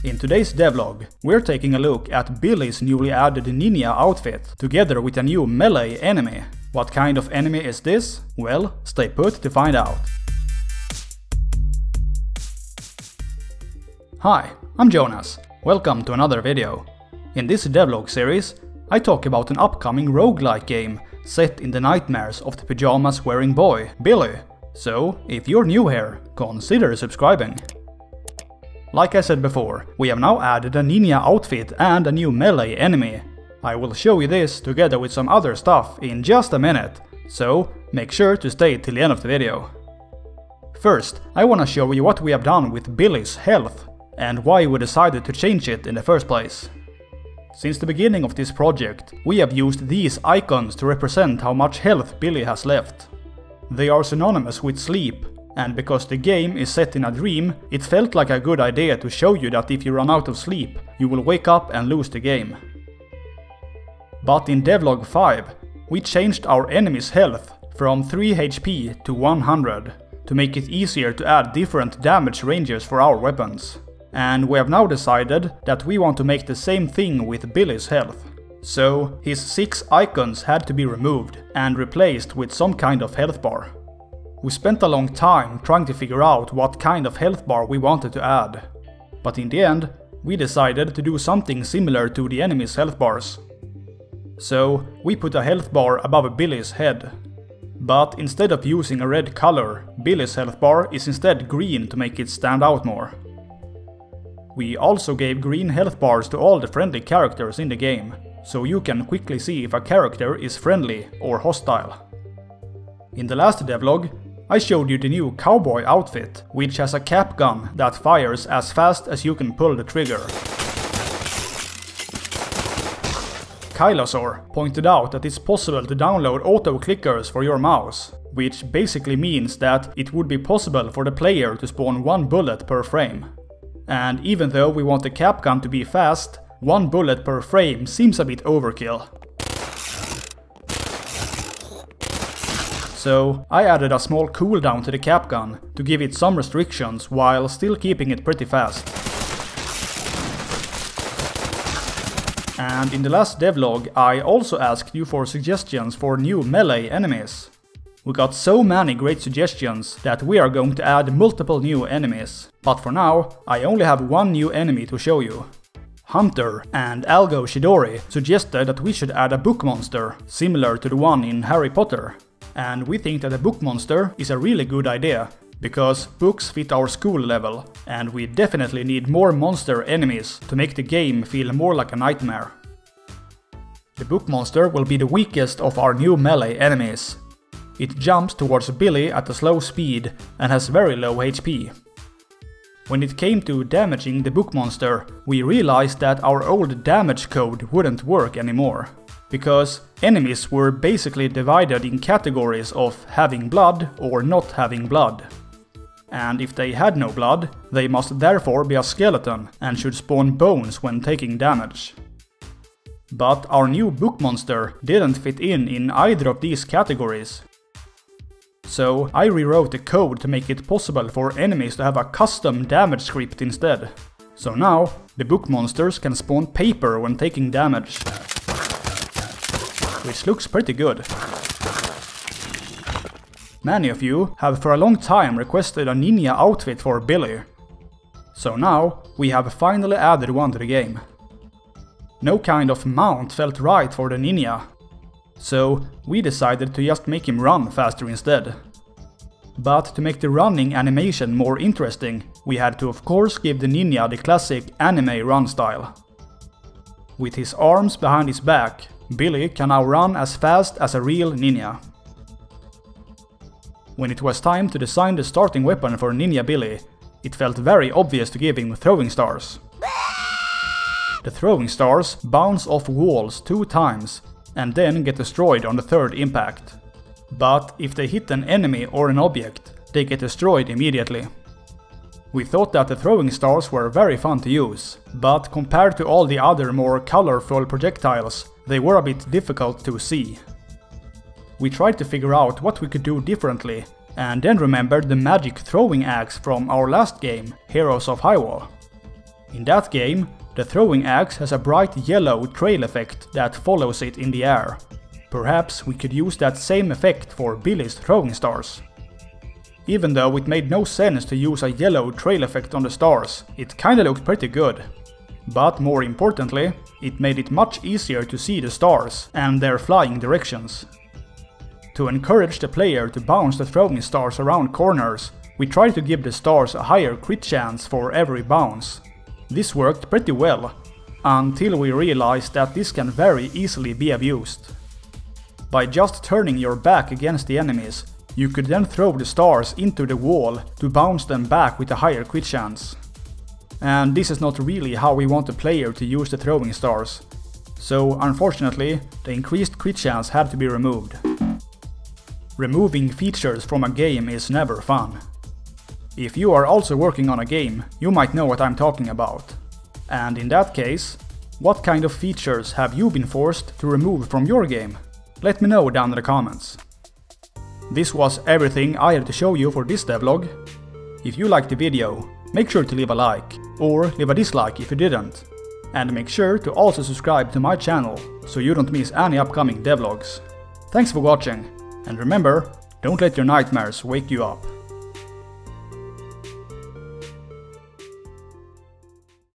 In today's devlog, we're taking a look at Billy's newly added ninja outfit, together with a new melee enemy. What kind of enemy is this? Well, stay put to find out. Hi, I'm Jonas. Welcome to another video. In this devlog series, I talk about an upcoming roguelike game set in the nightmares of the pyjamas wearing boy, Billy. So, if you're new here, consider subscribing. Like I said before, we have now added a ninja outfit and a new melee enemy. I will show you this together with some other stuff in just a minute, so make sure to stay till the end of the video. First, I wanna show you what we have done with Billy's health, and why we decided to change it in the first place. Since the beginning of this project, we have used these icons to represent how much health Billy has left. They are synonymous with sleep, and because the game is set in a dream, it felt like a good idea to show you that if you run out of sleep, you will wake up and lose the game. But in Devlog 5, we changed our enemy's health from 3 HP to 100, to make it easier to add different damage ranges for our weapons. And we have now decided that we want to make the same thing with Billy's health. So his 6 icons had to be removed and replaced with some kind of health bar. We spent a long time trying to figure out what kind of health bar we wanted to add. But in the end, we decided to do something similar to the enemy's health bars. So we put a health bar above Billy's head. But instead of using a red color, Billy's health bar is instead green to make it stand out more. We also gave green health bars to all the friendly characters in the game, so you can quickly see if a character is friendly or hostile. In the last devlog, I showed you the new cowboy outfit, which has a cap gun that fires as fast as you can pull the trigger. Kylosaur pointed out that it's possible to download auto clickers for your mouse, which basically means that it would be possible for the player to spawn 1 bullet per frame. And even though we want the cap gun to be fast, 1 bullet per frame seems a bit overkill. So I added a small cooldown to the cap gun to give it some restrictions while still keeping it pretty fast. And in the last devlog, I also asked you for suggestions for new melee enemies. We got so many great suggestions that we are going to add multiple new enemies. But for now, I only have one new enemy to show you. Hunter and Algo Shidori suggested that we should add a book monster, similar to the one in Harry Potter. And we think that a book monster is a really good idea, because books fit our school level, and we definitely need more monster enemies to make the game feel more like a nightmare. The book monster will be the weakest of our new melee enemies. It jumps towards Billy at a slow speed and has very low HP. When it came to damaging the book monster, we realized that our old damage code wouldn't work anymore. Because enemies were basically divided in categories of having blood or not having blood. And if they had no blood, they must therefore be a skeleton and should spawn bones when taking damage. But our new book monster didn't fit in either of these categories. So I rewrote the code to make it possible for enemies to have a custom damage script instead. So now, the book monsters can spawn paper when taking damage. Which looks pretty good. Many of you have for a long time requested a ninja outfit for Billy. So now, we have finally added one to the game. No kind of mount felt right for the ninja. So we decided to just make him run faster instead. But to make the running animation more interesting, we had to of course give the ninja the classic anime run style. With his arms behind his back, Billy can now run as fast as a real ninja. When it was time to design the starting weapon for Ninja Billy, it felt very obvious to give him throwing stars. The throwing stars bounce off walls 2 times and then get destroyed on the 3rd impact. But if they hit an enemy or an object, they get destroyed immediately. We thought that the throwing stars were very fun to use, but compared to all the other more colorful projectiles, they were a bit difficult to see. We tried to figure out what we could do differently, and then remembered the magic throwing axe from our last game, Heroes of Highwall. In that game, the throwing axe has a bright yellow trail effect that follows it in the air. Perhaps we could use that same effect for Billy's throwing stars. Even though it made no sense to use a yellow trail effect on the stars, it kinda looked pretty good. But more importantly, it made it much easier to see the stars and their flying directions. To encourage the player to bounce the throwing stars around corners, we tried to give the stars a higher crit chance for every bounce. This worked pretty well, until we realized that this can very easily be abused. By just turning your back against the enemies, you could then throw the stars into the wall to bounce them back with a higher crit chance. And this is not really how we want the player to use the throwing stars, so unfortunately the increased crit chance had to be removed. Removing features from a game is never fun. If you are also working on a game, you might know what I'm talking about. And in that case, what kind of features have you been forced to remove from your game? Let me know down in the comments. This was everything I had to show you for this devlog. If you liked the video, make sure to leave a like, or leave a dislike if you didn't. And make sure to also subscribe to my channel, so you don't miss any upcoming devlogs. Thanks for watching, and remember, don't let your nightmares wake you up.